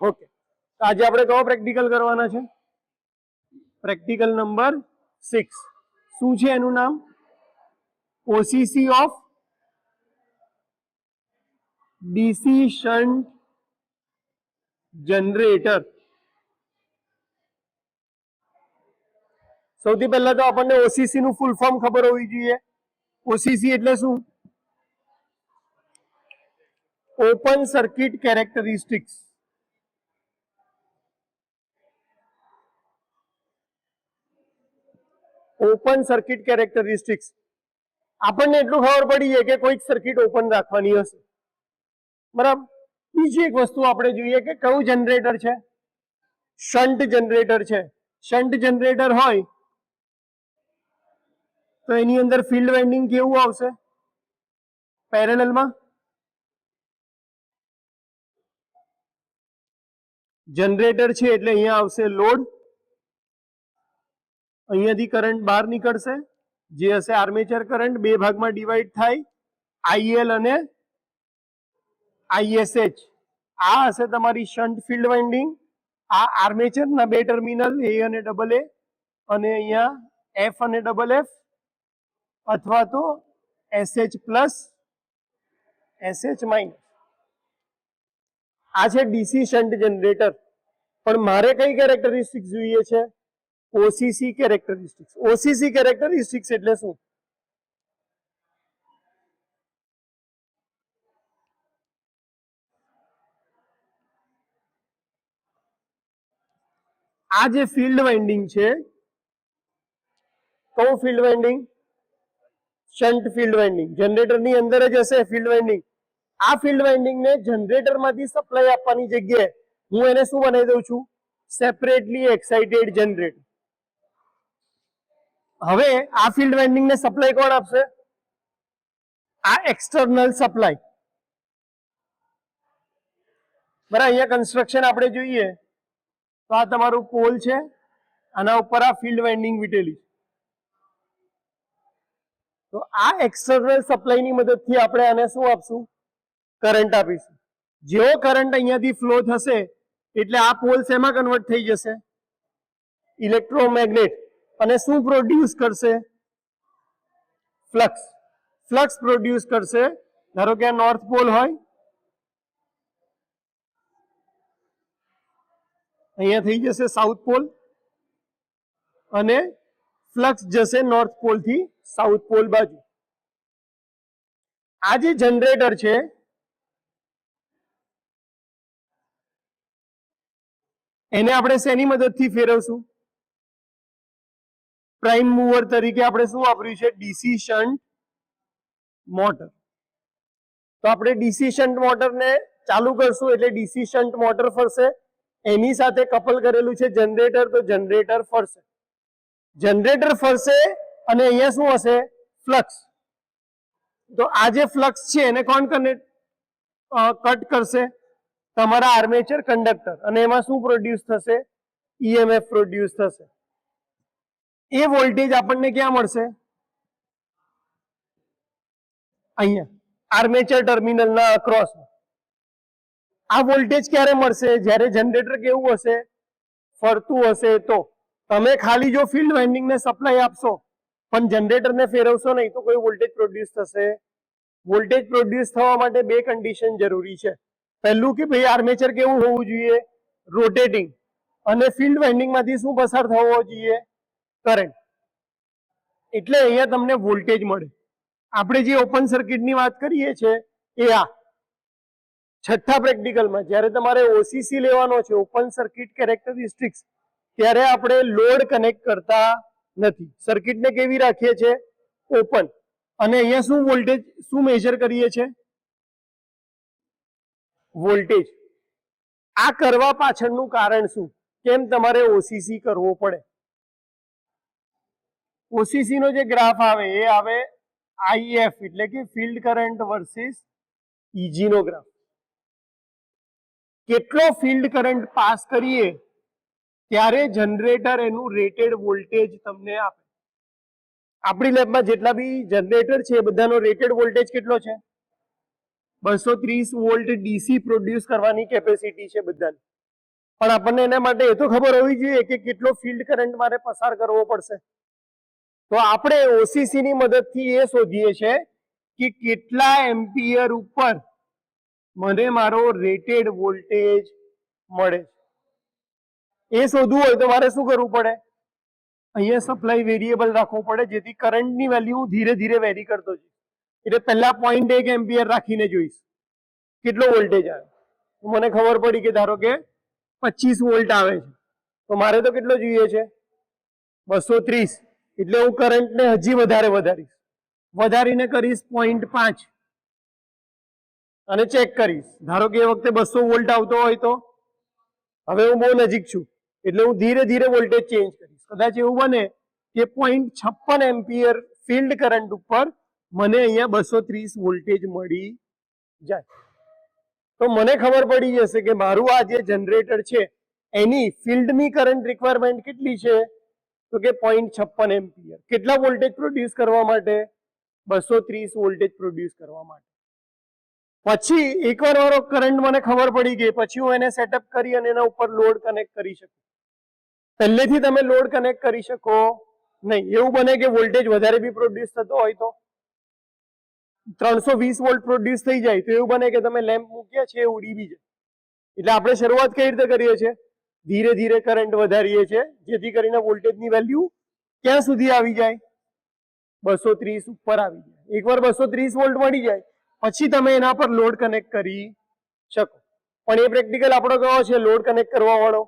Okay, તો આજે આપણે કયો પ્રેક્ટિકલ કરવાના છે? Practical number 6. શું છે એનું નામ? OCC of DC shunt generator. સૌથી પહેલા તો આપણને ઓસીસી નું ફૂલ ફોર્મ ખબર હોવી જોઈએ. ઓસીસી એટલે શું? Open circuit characteristics. Open circuit characteristics. આપણને એટલું ખબર પડી છે કે કોઈક સર્કિટ ઓપન રાખવાની હશે, બરાબર. બીજી એક વસ્તુ આપણે જોઈએ કે કયું જનરેટર છે? શન્ટ જનરેટર છે. શન્ટ જનરેટર હોય તો એની અંદર ફિલ્ડ વાઇન્ડિંગ કેવું આવશે? પેરેલલમાં. જનરેટર છે એટલે અહીંયા આવશે લોડ, અહીંયાથી કરંટ બહાર નીકળશે, જે હશે આર્મેચર કરંટ. બે ભાગમાં ડિવાઈડ થાય, આઈએલ અને આઈએસએચ. આ હશે તમારી શન્ટ ફિલ્ડ વાઇન્ડિંગ. આ આર્મેચરના બે ટર્મિનલ એ અને ડબલ એ, અને અહીંયા એફ અને ડબલ એફ, અથવા તો એસએચ પ્લસ એસએચ માઇનસ. આ છે ડીસી શન્ટ જનરેટર. પણ મારે કઈ કેરેક્ટરિસ્ટિક્સ જોઈએ છે? OCC characteristics. ઓસીસી કેરેક્ટરિસ્ટિક્સ એટલે શું? આ જે ફિલ્ડ વાઇન્ડિંગ છે, કયું field winding? Shunt field winding. જનરેટરની અંદર જ હશે ફિલ્ડ વાઇન્ડિંગ. આ ફિલ્ડ વાઇન્ડિંગ ને જનરેટર માંથી સપ્લાય આપવાની જગ્યાએ હું એને શું બનાવી દઉં છું? Separately excited generator. હવે આ ફિલ્ડ વાઇન્ડિંગ ને સપ્લાય કોણ આપશે? આ એક્સટર્નલ સપ્લાય. બરાબર. અહીંયા કન્સ્ટ્રક્શન આપણે જોઈએ તો આ તમારું પોલ છે, આના ઉપર આ ફિલ્ડ વાઇન્ડિંગ વીટેલી છે. તો આ એક્સટર્નલ સપ્લાયની મદદથી આપણે આને શું આપશું? કરંટ આપીશું. જેવો કરંટ અહીંયાથી ફ્લો થશે એટલે આ પોલ શેમાં કન્વર્ટ થઈ જશે? ઇલેક્ટ્રોમેગ્નેટ. અને શું પ્રોડ્યુસ કરશે? ફ્લક્સ. ફ્લક્સ પ્રોડ્યુસ કરશે. ધારો કે આ નોર્થ પોલ હોય, અહીંયા થઈ જશે સાઉથ પોલ, અને ફ્લક્સ જશે નોર્થ પોલ થી સાઉથ પોલ બાજુ. આ જે જનરેટર છે એને આપણે શેની મદદથી ફેરવશું? પ્રાઇમ મૂવર તરીકે આપણે શું વાપર્યું છે? DC shunt motor. તો આપણે ડીસી શન્ટ મોટરને ચાલુ કરશું એટલે ડીસી શન્ટ મોટર ફરશે. એની સાથે કપલ કરેલું છે જનરેટર, તો જનરેટર ફરશે. જનરેટર ફરશે અને અહીંયા શું હશે? ફ્લક્સ. તો આ જે ફ્લક્સ છે એને કોણ કટ કરશે? તમારા આર્મેચર કંડક્ટર. અને એમાં શું પ્રોડ્યુસ થશે? ઈએમએફ પ્રોડ્યુસ થશે. એ વોલ્ટેજ આપણને ક્યાં મળશે? અહીંયા આર્મેચર ટર્મિનલના અક્રોસ. આ વોલ્ટેજ ક્યારે મળશે? જ્યારે જનરેટર કેવું હશે? ફરતું હશે. તો તમે ખાલી જો ફિલ્ડ વાઇન્ડિંગને સપ્લાય આપશો પણ જનરેટરને ફેરવશો નહીં તો કોઈ વોલ્ટેજ પ્રોડ્યુસ થશે? વોલ્ટેજ પ્રોડ્યુસ થવા માટે બે કન્ડિશન જરૂરી છે. પહેલું કે ભાઈ આર્મેચર કેવું હોવું જોઈએ? રોટેટિંગ. અને ફિલ્ડ વાઇન્ડિંગ માંથી શું પસાર થવો જોઈએ? કરંટ. એટલે અહીંયા તમને વોલ્ટેજ મળે. આપણે જે ઓપન સર્કિટની વાત કરીએ છીએ એ આ છઠ્ઠા પ્રેક્ટિકલમાં જ્યારે તમારે ઓસીસી લેવાનો છે, ઓપન સર્કિટ કેરેક્ટરિસ્ટિક્સ, ત્યારે આપણે લોડ કનેક્ટ કરતા નથી. સર્કિટને કેવી રાખીએ છીએ? ઓપન. અને અહીંયા શું વોલ્ટેજ શું મેજર કરીએ છીએ? વોલ્ટેજ. આ કરવા પાછળનું કારણ શું? કેમ તમારે ઓસીસી કરવો પડે? ઓસીસી નો જે ગ્રાફ આવે એ આવે આઈએફ, એટલે કે ફિલ્ડ કરંટ વર્સિસ ઈજી નો ગ્રાફ. કેટલો ફિલ્ડ કરંટ પાસ કરીએ ત્યારે જનરેટર એનું રેટેડ વોલ્ટેજ તમને આપે. આપણી લેબમાં જેટલા બી જનરેટર છે એ બધાનો રેટેડ વોલ્ટેજ કેટલો છે? 230 વોલ્ટ ડીસી પ્રોડ્યુસ કરવાની કેપેસિટી છે બધાની. પણ આપણને એના માટે એ તો ખબર હોવી જોઈએ કે કેટલો ફિલ્ડ કરંટ મારે પસાર કરવો પડશે. તો આપણે ઓસીસી ની મદદથી એ શોધીએ છીએ કે કેટલા એમ્પિયર ઉપર મને મારો રેટેડ વોલ્ટેજ મળે. એ શોધવું હોય તો મારે શું કરવું પડે? અહીંયા સપ્લાય વેરિયેબલ રાખવો પડે, જેથી કરંટની વેલ્યુ ધીરે ધીરે વેરી કરતો જઈશ. એટલે પહેલા 0.1 એમ્પિયર રાખીને જોઈશ કેટલો વોલ્ટેજ આવે. મને ખબર પડી કે ધારો કે 25 વોલ્ટ આવે છે, તો મારે તો કેટલો જોઈએ છે? 230. એટલે હું કરંટને હજી વધારીશ, વધારીને કરીશ 0.5 અને ચેક કરીશ. ધારો કે એ વખતે 200 વોલ્ટ આવતો હોય તો હવે હું બહુ નજીક છું, એટલે હું ધીરે ધીરે વોલ્ટેજ ચેન્જ કરીશ. કદાચ એવું બને કે 0.56 એમ્પિયર ફિલ્ડ કરંટ ઉપર મને અહીંયા 230 વોલ્ટેજ મળી જાય, તો મને ખબર પડી જશે કે મારું આ જે જનરેટર છે એની ફિલ્ડની કરંટ રિક્વાયરમેન્ટ કેટલી છે? તો કે 0.56 એમ્પિયર. કેટલા વોલ્ટેજ પ્રોડ્યુસ કરવા માટે? 230 વોલ્ટેજ પ્રોડ્યુસ કરવા માટે. પછી એકવાર મારો કરંટ મને ખબર પડી ગઈ, પછી હું એને સેટઅપ કરી અને એના ઉપર લોડ કનેક્ટ કરી શકું. પહેલેથી તમે લોડ કનેક્ટ કરી શકો નહીં. એવું બને કે વોલ્ટેજ વધારે બી પ્રોડ્યુસ થતો હોય તો 320 વોલ્ટ પ્રોડ્યુસ થઈ જાય, તો એવું બને કે તમે લેમ્પ મૂક્યા છે એ ઉડી બી જાય. એટલે આપણે શરૂઆત કઈ રીતે કરીએ છીએ? ધીરે ધીરે કરંટ વધારીએ છીએ, જેથી કરીને વોલ્ટેજની વેલ્યુ ક્યાં સુધી આવી જાય? 230 ઉપર આવી જાય. એકવાર 230 વોલ્ટ મળી જાય પછી તમે એના પર લોડ કનેક્ટ કરી શકો. પણ એ પ્રેક્ટિકલ આપણો કયો છે? લોડ કનેક્ટ કરવા વાળો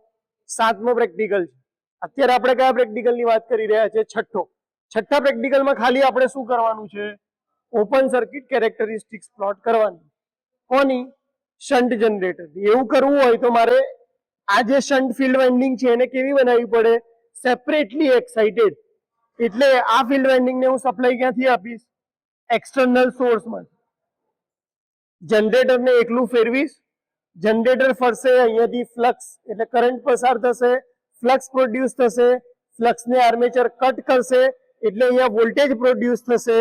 7મો પ્રેક્ટિકલ છે. અત્યારે આપણે કયા પ્રેક્ટિકલની વાત કરી રહ્યા છે? છઠ્ઠા પ્રેક્ટિકલમાં ખાલી આપણે શું કરવાનું છે? ઓપન સર્કિટ કેરેક્ટરિસ્ટિક્સ પ્લોટ કરવાની. કોની? Shunt generator. એવું કરવું હોય તો મારે આ જે શન્ટ ફિલ્ડ વાઇન્ડિંગ છે એને કેવી બનાવવી પડે? Separately excited. એટલે આ ફિલ્ડ વાઇન્ડિંગને હું સપ્લાય ક્યાંથી આપીશ? એક્સટર્નલ સોર્સમાં. જનરેટરને એકલું ફેરવીશ, જનરેટર ફરશે, અહીંયાથી ફ્લક્સ એટલે કરંટ પસાર થશે, ફ્લક્સ પ્રોડ્યુસ થશે, ફ્લક્સને આર્મેચર કટ કરશે એટલે અહીંયા વોલ્ટેજ પ્રોડ્યુસ થશે.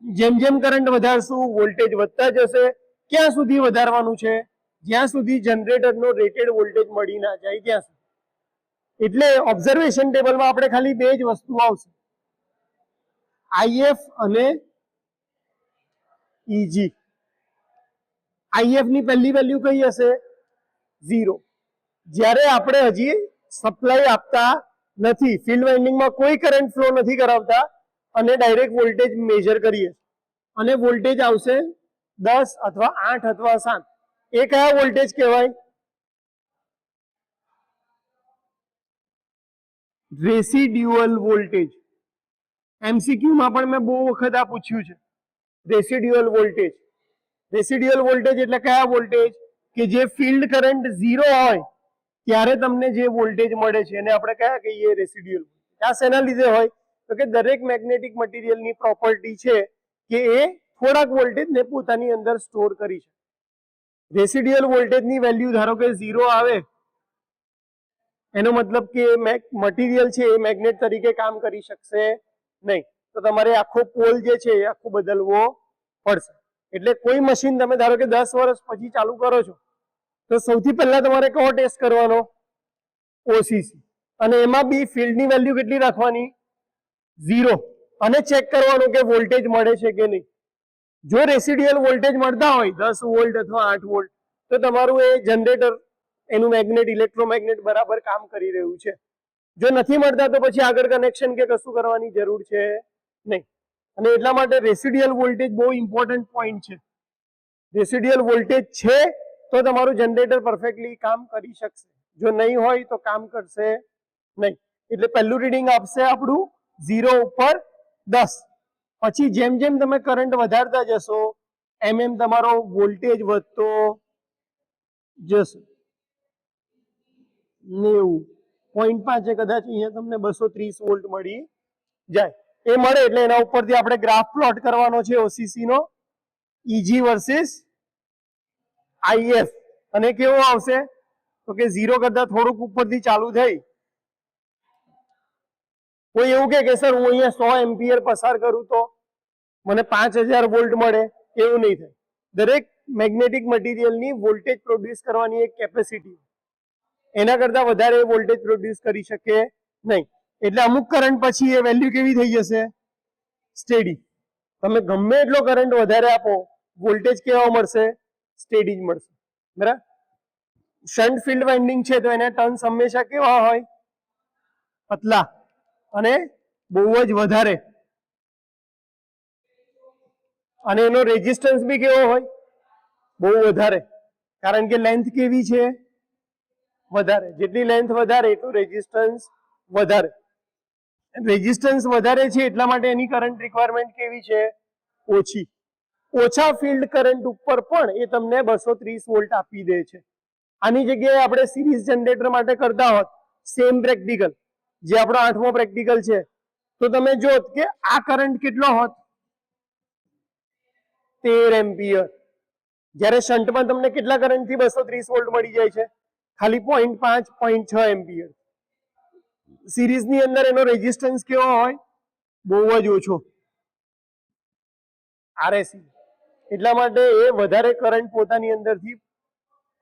જેમ જેમ કરંટ વધારશું વોલ્ટેજ વધતા જશે. ક્યાં સુધી વધારવાનું છે? જ્યાં સુધી જનરેટરનો રેટેડ વોલ્ટેજ મળી ના જાય ત્યાં સુધી. એટલે ઓબ્ઝર્વેશન ટેબલમાં આપણે ખાલી બે જ વસ્તુ આવશે, IF અને EG. IF ની પહેલી વેલ્યુ કઈ હશે? 0. જ્યારે આપણે હજી સપ્લાય આપતા નથી, ફિલ્ડ વાઇન્ડિંગમાં કોઈ કરંટ ફ્લો નથી કરાવતા અને ડાયરેક્ટ વોલ્ટેજ મેજર કરીએ અને વોલ્ટેજ આવશે 10 અથવા 8 અથવા 7. એ કયા વોલ્ટેજ કહેવાય? Residual voltage. MCQ માં પણ મેં બહુ વખત આ પૂછ્યું છે. Residual voltage. રેસિડ્યુઅલ વોલ્ટેજ એટલે કયા વોલ્ટેજ? કે જે ફિલ્ડ કરંટ 0 હોય ત્યારે તમને જે વોલ્ટેજ મળે છે એને આપણે કયા કહીએ? રેસિડ્યુઅલ. આ શેના લીધે હોય? તો કે દરેક મેગ્નેટિક મટીરિયલની પ્રોપર્ટી છે કે એ થોડાક વોલ્ટેજને પોતાની અંદર સ્ટોર કરી શકે. રેસિડ્યુઅલ વોલ્ટેજની વેલ્યુ ધારો કે 0 આવે, એનો મતલબ કે મટીરિયલ છે એ મેગ્નેટ તરીકે કામ કરી શકશે નહીં. તો તમારે આખો પોલ જે છે એ આખો બદલવો પડશે. એટલે કોઈ મશીન તમે ધારો કે 10 વર્ષ પછી ચાલુ કરો છો તો સૌથી પહેલા તમારે કયો ટેસ્ટ કરવાનો? ઓસીસી. અને એમાં બી ફિલ્ડની વેલ્યુ કેટલી રાખવાની? 0. અને ચેક કરવાનું કે વોલ્ટેજ મળે છે કે નહીં. જો રેસિડ્યુઅલ વોલ્ટેજ મળતા હોય 10 વોલ્ટ અથવા 8 વોલ્ટ તો તમારું એ જનરેટર એનું મેગ્નેટ ઇલેક્ટ્રોમેગ્નેટ બરાબર કામ કરી રહ્યું છે. જો નથી મળતા તો પછી આગળ કનેક્શન કે કશું કરવાની જરૂર છે નહીં. અને એટલા માટે રેસિડ્યુઅલ વોલ્ટેજ બહુ ઇમ્પોર્ટન્ટ પોઈન્ટ છે. રેસિડ્યુઅલ વોલ્ટેજ છે તો તમારું જનરેટર પરફેક્ટલી કામ કરી શકશે, જો નહીં હોય તો કામ કરશે નહીં. એટલે પહેલું રીડિંગ આપશે આપણું 0 ઉપર 10. પછી જેમ જેમ તમે કરંટ વધારતા જશો એમ એમ તમારો વોલ્ટેજ વધતો જશે. 90.5 કદાચ અહીંયા તમને 230 વોલ્ટ મળી જાય. એ મળે એટલે એના ઉપરથી આપણે ગ્રાફ પ્લોટ કરવાનો છે ઓસીસી નો, EG વર્સિસ IF. અને કેવો આવશે? તો કે 0 કરતા થોડુંક ઉપરથી ચાલુ થઈ. કોઈ એવું કે સર હું અહીંયા 100 એમ્પિયર પસાર કરું તો મને 5000 વોલ્ટ મળે? એવું નહીં થાય. દરેક મેગ્નેટિક મટીરિયલની વોલ્ટેજ પ્રોડ્યુસ કરવાની એક કેપેસિટી. એના કરતા વધારે વોલ્ટેજ પ્રોડ્યુસ કરી શકે નહીં. એટલે અમુક કરંટ પછી એ વેલ્યુ કેવી થઈ જશે? સ્ટેડી. તમે ગમે એટલો કરંટ વધારે આપો, વોલ્ટેજ કેવો મળશે? સ્ટેડી જ મળશે. બરાબર. શન્ટ ફિલ્ડ વાઇન્ડિંગ છે તો એના ટર્ન્સ હંમેશા કેવા હોય? પતલા અને બહુ જ વધારે. અને એનો રેઝિસ્ટન્સ બી કેવો હોય? બહુ વધારે. કારણ કે લેન્થ કેવી છે? વધારે. જેટલી લેન્થ વધારે એટલું રેઝિસ્ટન્સ વધારે. રેઝિસ્ટન્સ વધારે છે એટલા માટે એની કરંટ રિક્વાયરમેન્ટ કેવી છે? ઓછી. ઓછા ફિલ્ડ કરંટ ઉપર પણ એ તમને 230 વોલ્ટ આપી દે છે. આની જગ્યાએ આપણે સિરીઝ જનરેટર માટે કરતા હોત સેમ પ્રેક્ટિકલ, જે આપણો 8મો પ્રેક્ટિકલ છે, તો તમે જોત કે આ કરંટ કેટલો હોત? 13 એમ્પિયર. જ્યારે શન્ટમાં તમને કેટલા કરંટથી 230 વોલ્ટ મળી જાય છે? ખાલી 0.5 0.6 એમ્પિયર. સિરીઝની અંદર એનો રેઝિસ્ટન્સ કેવો હોય? બહુ જ ઓછો. RSC. એટલા માટે એ વધારે કરંટ પોતાની અંદરથી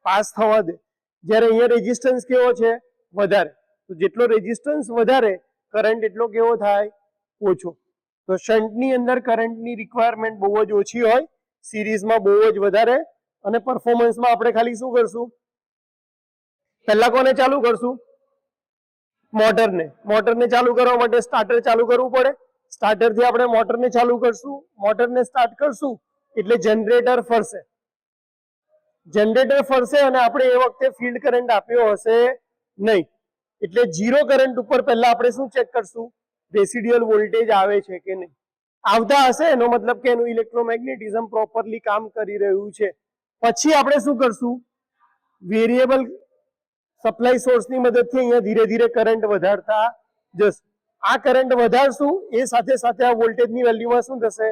પાસ થવા દે. જ્યારે અહીંયા રેઝિસ્ટન્સ કેવો છે? વધારે. તો જેટલો રેઝિસ્ટન્સ વધારે, કરંટ એટલો કેવો થાય? ઓછો. તો શન્ટની અંદર કરંટની રિક્વાયરમેન્ટ બહુ જ ઓછી હોય, સિરીઝમાં બહુ જ વધારે. અને પરફોર્મન્સમાં આપણે ખાલી શું કરશું? પહેલા કોને ચાલુ કરશું? મોટરને. મોટરને ચાલુ કરવા માટે સ્ટાર્ટર ચાલુ કરવું પડે. સ્ટાર્ટરથી આપણે મોટરને ચાલુ કરશું. મોટરને સ્ટાર્ટ કરશું એટલે જનરેટર ફરશે. જનરેટર ફરશે અને આપણે એ વખતે ફિલ્ડ કરંટ આપ્યો હશે નહીં. એટલે ઝીરો કરંટ ઉપર પહેલા આપણે શું ચેક કરશું? રેસિડ્યુઅલ વોલ્ટેજ આવે છે કે નહીં. આવતા હશે એનો મતલબ કે એનું ઇલેક્ટ્રોમેગ્નેટિઝમ પ્રોપરલી કામ કરી રહ્યું છે. પછી આપણે શું કરશું? વેરિયેબલ સપ્લાય સોર્સની મદદથી અહીંયા ધીરે ધીરે કરંટ વધારતા જશું. આ કરંટ વધારશું એ સાથે સાથે આ વોલ્ટેજની વેલ્યુમાં શું થશે?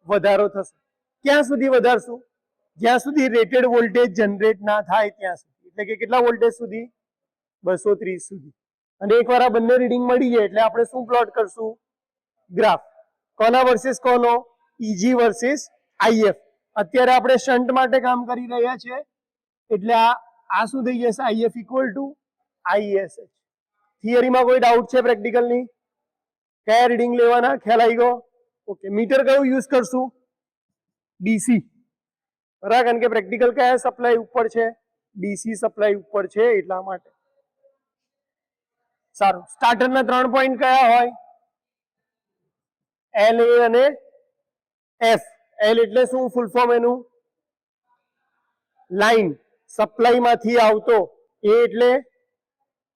વધારો થશે. ક્યાં સુધી વધારશું? જ્યાં સુધી રેટેડ વોલ્ટેજ જનરેટ ના થાય ત્યાં સુધી. એટલે કે કેટલા વોલ્ટેજ સુધી? 230 સુધી. અને એકવાર આ બંને રીડિંગ મળી જાય એટલે આપણે શું પ્લોટ કરશું? ગ્રાફ. કોના વર્સિસ કોનો? EG versus IF. અત્યારે આપણે શન્ટ માટે કામ કરી રહ્યા છે એટલે આ શું થઈ જશે? IF equal to ISH. થિયરીમાં કોઈ ડાઉટ છે પ્રેક્ટિકલની? કયા રીડિંગ લેવાના? ખ્યાલ આવી ગયો? ઓકે. મીટર કયું યુઝ કરશું? DC. બરાબર. કારણ કે પ્રેક્ટિકલ કયા સપ્લાય ઉપર છે? DC સપ્લાય ઉપર છે એટલા માટે. સારું. સ્ટાર્ટરના 3 પોઈન્ટ કયા હોય? L, A અને F. L એટલે શું? ફૂલ ફોર્મ એનું? લાઈન. સપ્લાય માંથી આવતો. A એટલે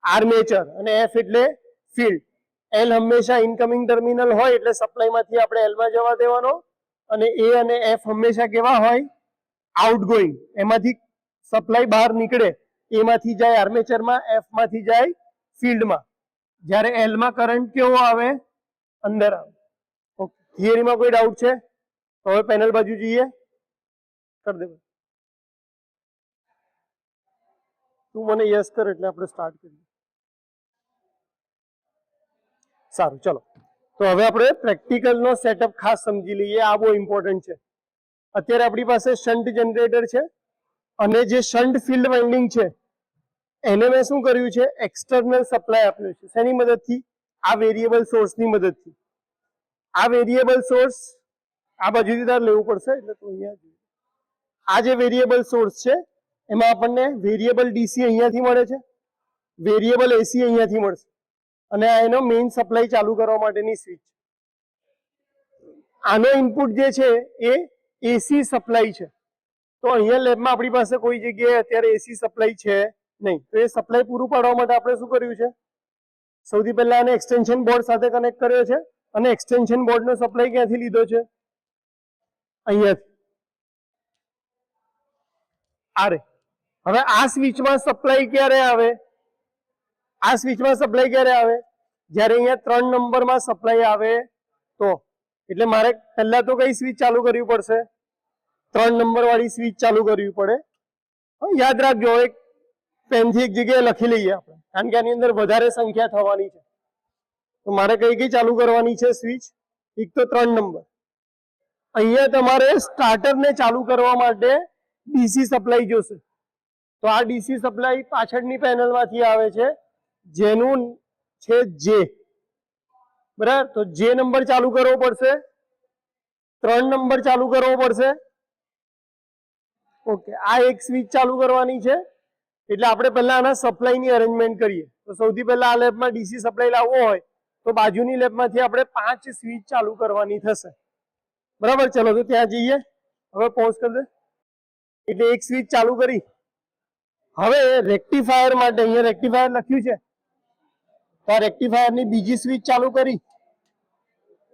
આર્મેચર અને F એટલે ફિલ્ડ. L હંમેશા ઇનકમિંગ ટર્મિનલ હોય એટલે સપ્લાય માંથી આપણે L માં જવા દેવાનો. અને A અને F હંમેશા કેવા હોય? આઉટગોઈંગ. એમાંથી સપ્લાય બહાર નીકળે, A માંથી જાય આર્મેચરમાં, F માંથી જાય ફિલ્ડમાં. જ્યારે L માં કરંટ કેવો આવે? અંદર આવે. ઓકે. થિયરીમાં કોઈ ડાઉટ છે? તો હવે પેનલ બાજુ જઈએ. કરી દે. તું મને યસ કર એટલે આપણે સ્ટાર્ટ કરીએ. સારું, ચલો. તો હવે આપણે પ્રેક્ટિકલનો સેટઅપ ખાસ સમજી લઈએ. આ બહુ ઇમ્પોર્ટન્ટ છે. અત્યારે આપણી પાસે શન્ટ જનરેટર છે અને જે શન્ટ ફિલ્ડ વાઇન્ડિંગ છે એને મેં શું કર્યું છે? એક્સટર્નલ સપ્લાય આપ્યો છે. શેની મદદથી? આ વેરિયેબલ સોર્સની મદદથી. આ વેરિયેબલ સોર્સ આ બાજુથી તાર લેવું પડશે એટલે તો અહીંયા આ જે વેરિયેબલ સોર્સ છે એમાં આપણને વેરિયેબલ DC અહીંયાથી મળે છે, વેરિયેબલ AC અહીંયાથી મળશે અને આ એનો મેઇન સપ્લાય ચાલુ કરવા માટેની સ્વિચ. આનો ઇનપુટ જે છે એ AC સપ્લાય છે. તો અહીંયા લેબમાં આપણી પાસે કોઈ જગ્યાએ અત્યારે AC સપ્લાય છે નહીં. તો એ સપ્લાય પૂરું પાડવા માટે આપણે શું કર્યું છે? સૌથી પહેલા આને એક્સટેન્શન બોર્ડ સાથે કનેક્ટ કર્યો છે અને એક્સટેન્શન બોર્ડનો સપ્લાય ક્યાંથી લીધો છે? અહીંયાથી. આરે. હવે આ સ્વિચમાં સપ્લાય ક્યારે આવે? આ સ્વિચમાં સપ્લાય ક્યારે આવે? જ્યારે અહીંયા 3 નંબરમાં સપ્લાય આવે તો. એટલે મારે પહેલા તો કઈ સ્વિચ ચાલુ કરવી પડશે? 3 નંબર વાળી સ્વિચ ચાલુ કરવી પડે. યાદ રાખજો, એક પેનથી એક જગ્યાએ લખી લઈએ આપણે, કારણ કે આની અંદર વધારે સંખ્યા થવાની છે. તો મારે કઈ કઈ ચાલુ કરવાની છે સ્વિચ? એક તો 3 નંબર. અહીંયા તમારે સ્ટાર્ટરને ચાલુ કરવા માટે DC સપ્લાય જોશે. તો આ ડીસી સપ્લાય પાછળની પેનલમાંથી આવે છે, જેનું છે જે, બરાબર. તો જે નંબર ચાલુ કરવો પડશે, 3 નંબર ચાલુ કરવો પડશે. ઓકે, આ એક સ્વિચ ચાલુ કરવાની છે. એટલે આપણે પહેલા આના સપ્લાયની અરેન્જમેન્ટ કરીએ. તો સૌથી પહેલા આ લેબમાં ડીસી સપ્લાય લાવવો હોય તો બાજુની લેબમાંથી આપણે 5 સ્વિચ ચાલુ કરવાની થશે, બરાબર. ચલો તો ત્યાં જઈએ. હવે પોઝ કરી દે. એટલે એક સ્વિચ ચાલુ કરી. હવે રેક્ટિફાયર માટે અહીંયા રેક્ટિફાયર લખ્યું છે, તો આ રેક્ટિફાયરની બીજી સ્વિચ ચાલુ કરી.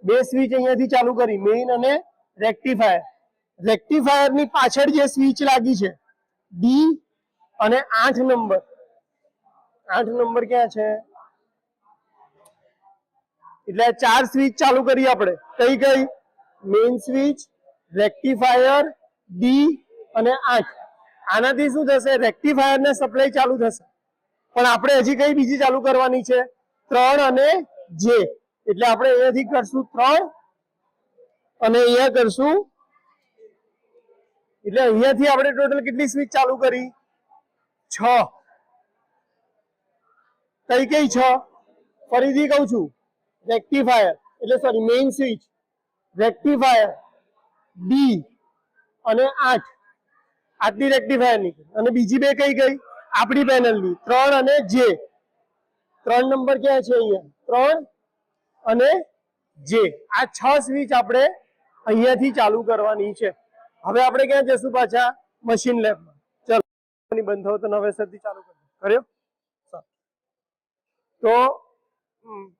2 સ્વિચ અહીંયાથી ચાલુ કરી, મેઇન અને રેક્ટિફાયર. રેક્ટિફાયરની પાછળ જે સ્વિચ લાગી છે ડી અને 8 નંબર, 8 નંબર ક્યાં છે? એટલે 4 સ્વિચ ચાલુ કરી આપણે. કઈ કઈ? મેઇન સ્વિચ, રેક્ટિફાયર, ડી અને 8. આનાથી શું થશે? રેક્ટિફાયર ને સપ્લાય ચાલુ થશે. પણ આપણે હજી કઈ બીજી ચાલુ કરવાની છે? 3 અને જે. એટલે આપણે અહીંયાથી કરશું 3 અને અહીંયા કરશું. એટલે અહીંયાથી આપણે ટોટલ કેટલી સ્વિચ ચાલુ કરી? 6. કઈ કઈ 6? ફરીથી કહું છું, રેક્ટિફાયર એટલે sorry main switch, rectifier, D અને 8. આટલી રેક્ટિફાયર ની. અને બીજી બે કઈ કઈ? આપણી પેનલની 3 અને જે. 3 નંબર ક્યાં છે? અહીંયા 3 અને જે. આ 6 સ્વિચ આપણે અહીંયાથી ચાલુ કરવાની છે. હવે આપણે ક્યાં જશું? પાછા મશીન લેબમાં. ચલો બંધ થયો તો નવેસરથી ચાલુ કર્યો. તો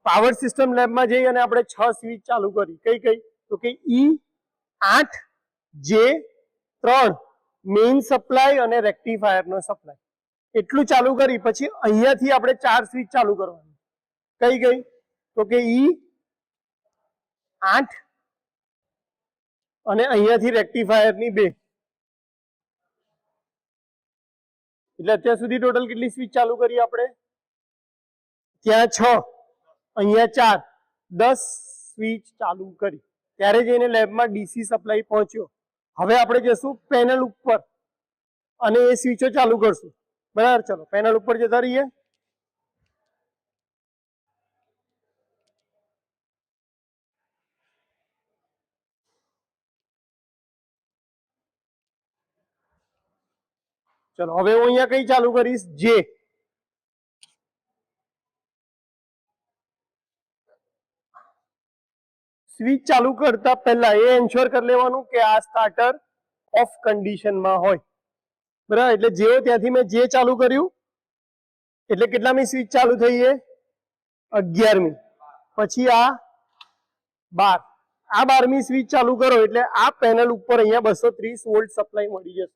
પાવર સિસ્ટમ લેબમાં જઈ અને આપણે 6 સ્વિચ ચાલુ કરી. કઈ કઈ? તો કે ઈ 8, જે 3, મેઇન સપ્લાય અને રેક્ટિફાયર નો સપ્લાય. એટલું ચાલુ કરી. પછી અહીંયાથી આપણે 4 સ્વિચ ચાલુ કરવાની. કઈ કઈ? તો કે ઈ 8 અને અહીંયાથી રેક્ટિફાયર ની 2. એટલે અત્યાર સુધી ટોટલ કેટલી સ્વિચ ચાલુ કરી આપણે? ત્યાં 6, અહીંયા 4, 10 સ્વિચ ચાલુ કરી. ત્યારે જઈને લેબમાં ડીસી સપ્લાય પહોંચ્યો. હવે આપણે જશું પેનલ ઉપર અને એ સ્વિચો ચાલુ કરશું, બરાબર. ચલો પેનલ ઉપર જતા રહીએ. ચલો હવે હું અહીંયા કઈ ચાલુ કરીશ? જે. સ્વિચ ચાલુ કરતા પહેલા એ એન્શ્યોર કરી લેવાનું કે આ સ્ટાર્ટર ઓફ કન્ડિશનમાં હોય, બરાબર. એટલે જેવો ત્યાંથી મેં જે ચાલુ કર્યું એટલે કેટલામી સ્વિચ ચાલુ થઈ? એ 11મી. પછી આ 12. આ 12મી સ્વિચ ચાલુ કરો એટલે આ પેનલ ઉપર અહીંયા 230 વોલ્ટ સપ્લાય મળી જશે.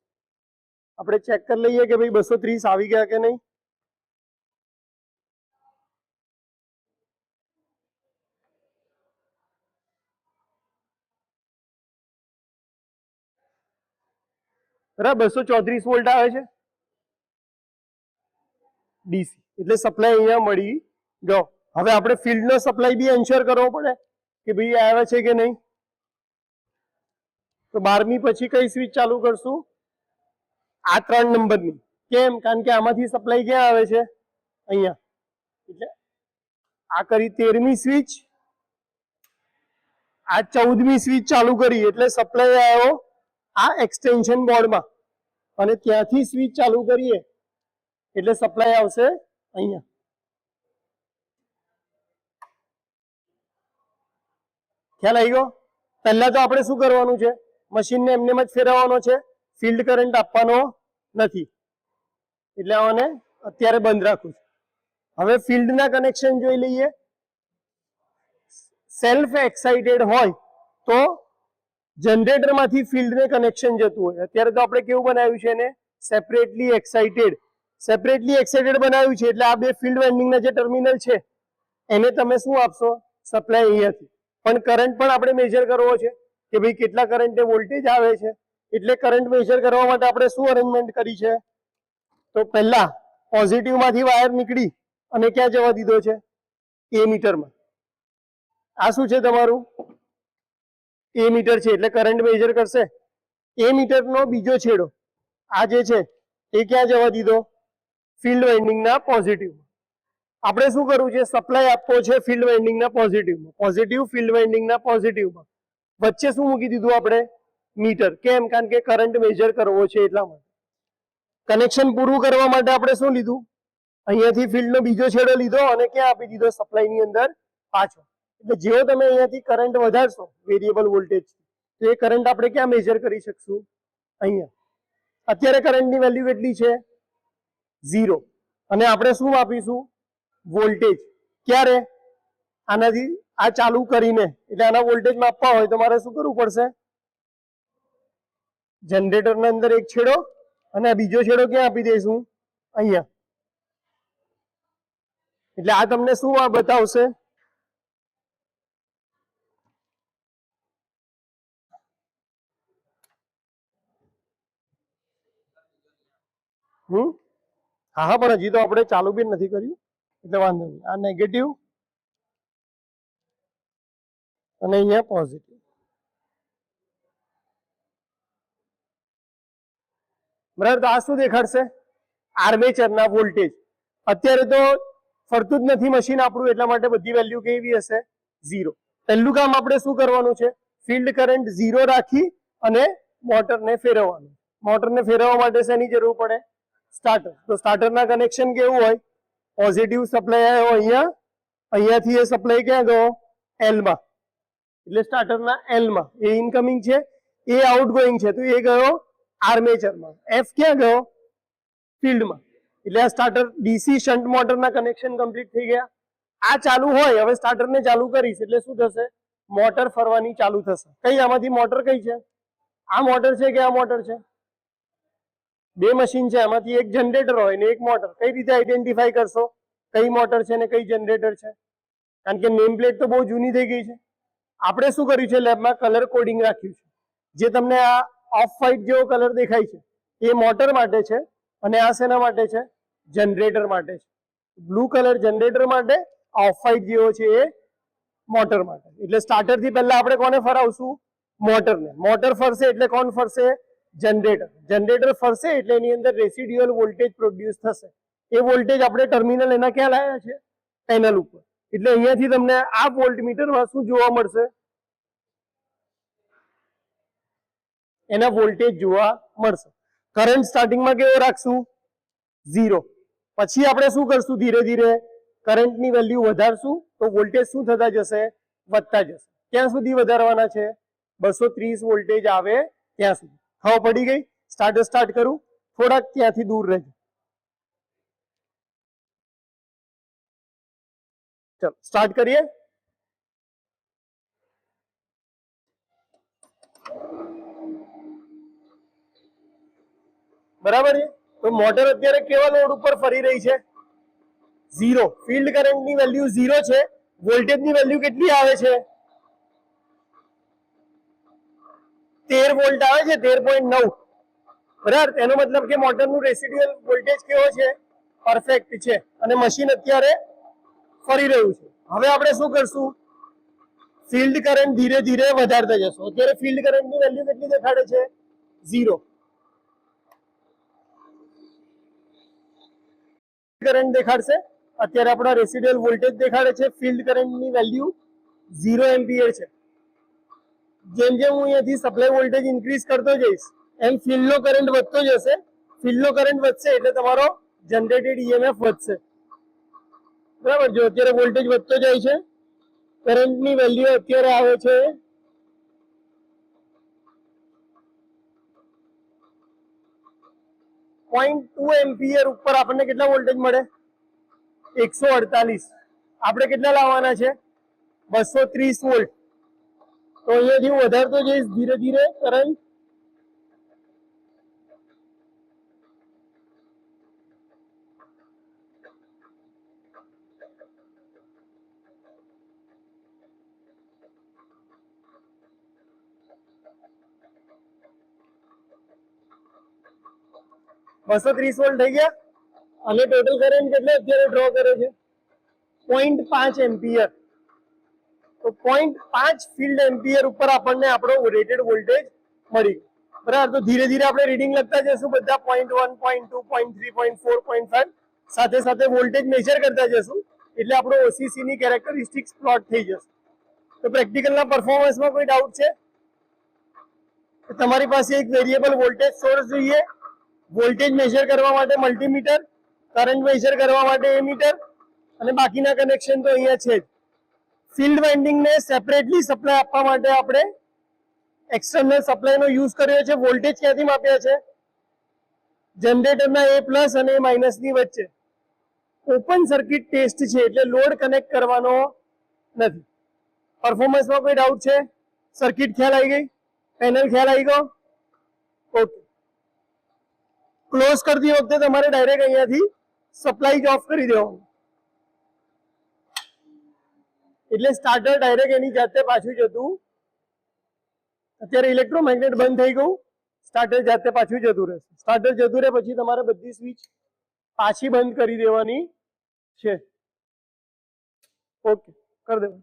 આપણે ચેક કરી લઈએ કે ભાઈ 230 આવી ગયા કે નહીં. બરાબર. 234 વોલ્ટ આવે છે ડીસી. એટલે સપ્લાય અહીંયા મળી ગયો. હવે આપણે ફિલ્ડ નો સપ્લાય બી એન્શ્યોર કરવો પડે કે ભાઈ આવે છે કે નહીં. તો 12મી પછી કઈ સ્વિચ ચાલુ કરશું? આ 3 નંબરની. કેમ? કારણ કે આમાંથી સપ્લાય ક્યાં આવે છે? અહીંયા. એટલે આ કરી 13મી સ્વિચ, આ 14મી સ્વિચ ચાલુ કરી એટલે સપ્લાય આવ્યો આ એક્સટેન્શન બોર્ડમાં. અને ત્યાંથી સ્વિચ ચાલુ કરીએ એટલે સપ્લાય આવશે અહીંયા. ખ્યાલ આવી ગયો? પહેલા તો આપણે શું કરવાનું છે? મશીનને એમનેમ જ ફેરવવાનો છે, ફિલ્ડ કરંટ આપવાનો નથી. એટલે આને અત્યારે બંધ રાખું છું. હવે ફિલ્ડના કનેક્શન જોઈ લઈએ. સેલ્ફ એક્સાઇટેડ હોય તો જનરેટરમાંથી ફિલ્ડને કનેક્શન જતું હોય. અત્યારે તો આપણે કેવું બનાવ્યું છે એને? Separately excited. સેપરેટલી એક્સાઇટેડ બનાવ્યું છે એટલે આ બે ફિલ્ડ વાઇન્ડિંગના જે ટર્મિનલ છે એને તમે શું આપશો? સપ્લાય અહીંયાથી. પણ કરંટ પણ આપણે મેજર કરવો છે કે ભાઈ કેટલા કરંટે વોલ્ટેજ આવે છે. એટલે કરંટ મેજર કરવા માટે આપણે શું અરેન્જમેન્ટ કરી છે? તો પહેલા પોઝિટિવ માંથી વાયર નીકળી અને ક્યાં જવા દીધો છે? એ મીટરમાં. આ શું છે તમારું? એ મીટર છે એટલે કરંટ મેજર કરશે. એ મીટરનો બીજો છેડો આ જે છે એ ક્યાં જવા દીધો? ફિલ્ડ વાઇન્ડિંગના પોઝિટિવમાં. આપણે શું કરવું છે? સપ્લાય આપવો છે ફિલ્ડ વાઇન્ડિંગના પોઝિટિવમાં. પોઝિટિવ ફિલ્ડ વાઇન્ડિંગના પોઝિટિવમાં. વચ્ચે શું મૂકી દીધું આપણે? મીટર. કેમ? કારણ કે કરંટ મેજર કરવો છે એટલા માટે. કનેક્શન પૂરું કરવા માટે આપણે શું લીધું? અહીંયાથી ફિલ્ડનો બીજો છેડો લીધો અને ક્યાં આપી દીધો? સપ્લાયની અંદર પાછો. એટલે જેવો તમે અહીંયાથી કરંટ વધારશો વેરિયેબલ વોલ્ટેજ, તો એ કરંટ આપણે ક્યાં મેજર કરી શકશું? અહીંયા. અત્યારે કરંટની વેલ્યુ કેટલી છે? 0. અને આપણે શું માપીશું? વોલ્ટેજ. ક્યારે? આનાથી આ ચાલુ કરીને. એટલે આના વોલ્ટેજ માપવા હોય તો મારે શું કરવું પડશે? જનરેટરના અંદર એક છેડો અને આ બીજો છેડો ક્યાં આપી દઈશું? અહીંયા. એટલે આ તમને શું બતાવશે? હા હા, પણ હજી તો આપણે ચાલુ બી નથી કર્યું એટલે વાંધો નહીં. આ નેગેટિવ અને અહીંયા પોઝિટિવ. બરાબર. તો આ શું દેખાડશે? આર્મેચરના વોલ્ટેજ. અત્યારે તો ફરતું જ નથી મશીન આપણું, એટલા માટે બધી વેલ્યુ કેવી હશે? 0. પહેલું કામ આપણે શું કરવાનું છે? ફિલ્ડ કરંટ 0 રાખી અને મોટરને ફેરવવાનું. મોટરને ફેરવવા માટે શેની જરૂર પડે? સ્ટાર્ટર. તો સ્ટાર્ટરના કનેક્શન કેવું હોય? પોઝિટિવ સપ્લાય આવ્યો અહીંયા, અહીંયાથી એ સપ્લાય ક્યાં ગયો? L માં. એટલે સ્ટાર્ટરના L માં. એ ઇનકમિંગ છે, એ આઉટગોઈંગ છે, તો એ ગયો આર્મેચરમાં. F ક્યાં ગયો? ફિલ્ડમાં. એટલે આ સ્ટાર્ટર ડીસી શન્ટ મોટરના કનેક્શન કમ્પ્લીટ થઈ ગયા. આ ચાલુ હોય, હવે સ્ટાર્ટરને ચાલુ કરીશ એટલે શું થશે? મોટર ફરવાની ચાલુ થશે. કઈ આમાંથી મોટર કઈ છે? આ મોટર છે કે આ મોટર છે? બે મશીન છે, એમાંથી એક જનરેટર હોય ને એક મોટર. કઈ રીતે આઈડેન્ટિફાઈ કરશો કઈ મોટર છે ને કઈ જનરેટર છે? કારણ કે નેમ પ્લેટ તો બહુ જૂની થઈ ગઈ છે. આપણે શું કર્યું છે? લેબમાં કલર કોડિંગ રાખ્યું છે. જે તમને આ ઓફ વ્હાઇટ જેવો કલર દેખાય છે એ મોટર માટે છે અને આ શેના માટે છે? જનરેટર માટે છે. બ્લુ કલર જનરેટર માટે, ઓફ વ્હાઇટ જેવો છે એ મોટર માટે. એટલે સ્ટાર્ટર થી પહેલા આપણે કોને ફરાવશું? મોટરને. મોટર ફરશે એટલે કોણ ફરશે? જનરેટર. જનરેટર ફરશે એટલે એની અંદર રેસિડ્યુઅલ વોલ્ટેજ પ્રોડ્યુસ થશે. એ વોલ્ટેજ આપણે ટર્મિનલ એના ક્યાં લાવ્યા છે? પેનલ ઉપર. એટલે અહીંયાથી તમને આ વોલ્ટમીટરમાં શું જોવા મળશે? એના વોલ્ટેજ જોવા મળશે. કરંટ સ્ટાર્ટિંગમાં કેવો રાખશું? 0. પછી આપણે શું કરશું? ધીરે ધીરે કરંટની વેલ્યુ વધારશું તો વોલ્ટેજ શું થતા જશે? વધતા જશે. ક્યાં સુધી વધારવાના છે? 230 વોલ્ટેજ આવે ત્યાં સુધી. ખબર પડી ગઈ? સ્ટાર્ટ કરું, થોડાક ત્યાંથી દૂર રહેજો. ચલો સ્ટાર્ટ કરીએ. બરાબર છે. તો મોટર અત્યારે કેવા લોડ ઉપર ફરી રહી છે? 0. ફિલ્ડ કરંટની વેલ્યુ 0 છે. વોલ્ટેજની વેલ્યુ કેટલી આવે છે? 13 વોલ્ટ આવે છે, 13.9. બરાબર. એનો મતલબ કે મોટરનું રેસિડ્યુઅલ વોલ્ટેજ કેવો છે? પરફેક્ટ છે અને મશીન અત્યારે ફરી રહ્યું છે. હવે આપણે શું કરશું? ફિલ્ડ કરંટ ધીરે ધીરે વધારતા જશું. અત્યારે ફિલ્ડ કરંટની વેલ્યુ કેટલી દેખાડે છે? 0. કરંટ દેખાડશે. અત્યારે આપણા રેસિડ્યુઅલ વોલ્ટેજ દેખાડે છે. ફિલ્ડ કરંટની વેલ્યુ 0 એમ્પિયર છે. જેમ જેમ હું અહીંયાથી સપ્લાય વોલ્ટેજ ઇન્ક્રીઝ કરતો જઈશ એમ ફિલ્ડનો કરંટ વધતો જશે. ફિલ્ડનો કરંટ વધશે એટલે તમારો જનરેટેડ ઈએમએફ વધશે. બરાબર. જો અત્યારે વોલ્ટેજ વધતો જાય છે, કરંટની વેલ્યુ અત્યારે આવે છે 0.2 એમ્પિયર ઉપર આપણને કેટલા વોલ્ટેજ મળે? 148. આપણે કેટલા લાવવાના છે? 230 વોલ્ટ. તો અહીંયાથી હું વધારતો જઈશ ધીરે ધીરે કરંટ. $230 વોલ્ટ થઈ ગયા અને ટોટલ કરંટ કેટલો અત્યારે ડ્રો કરે છે? 0.5 એમ્પિયર. તો 0.5 ફિલ્ડ એમ્પિયર ઉપર આપણને આપણો રેટેડ વોલ્ટેજ મળી. બરાબર. તો ધીરે ધીરે આપણે રીડિંગ લખતા જશું બધા 0.1 0.2 0.3 0.4 0.5 સાથે સાથે વોલ્ટેજ મેજર કરતા જશું એટલે આપણો ઓસીસી ની કેરેક્ટરિસ્ટિક્સ પ્લોટ થઈ જશે. તો પ્રેક્ટિકલના પરફોર્મન્સમાં કોઈ ડાઉટ છે? તમારી પાસે એક વેરિયેબલ વોલ્ટેજ સોર્સ જોઈએ, વોલ્ટેજ મેજર કરવા માટે મલ્ટીમીટર, કરંટ મેજર કરવા માટે એમીટર, અને બાકીના કનેક્શન તો અહીંયા છે જ. ફિલ્ડ વાઇન્ડિંગને સેપરેટલી સપ્લાય આપવા માટે આપણે એક્સટર્નલ સપ્લાયનો યુઝ કર્યો છે. વોલ્ટેજ ક્યાંથી માપ્યા છે? જનરેટરના A પ્લસ અને A માઇનસ ની વચ્ચે. ઓપન સર્કિટ ટેસ્ટ છે એટલે લોડ કનેક્ટ કરવાનો નથી. પરફોર્મન્સમાં કોઈ ડાઉટ છે? સર્કિટ ખ્યાલ આવી ગઈ? પેનલ ખ્યાલ આવી ગયો? ઓકે. ક્લોઝ કરતી વખતે તમારે ડાયરેક્ટ અહીંયાથી સપ્લાય જ ઓફ કરી દેવાનું એટલે સ્ટાર્ટર ડાયરેક્ટ એની જાતે પાછું જતું. અત્યારે ઇલેક્ટ્રોમેગ્નેટ બંધ થઈ ગયું, સ્ટાર્ટર જાતે પાછું જતું રહેશે. સ્ટાર્ટર જતું રહે પછી તમારે બધી સ્વિચ પાછી બંધ કરી દેવાની છે. ઓકે, કરી દેવાનું.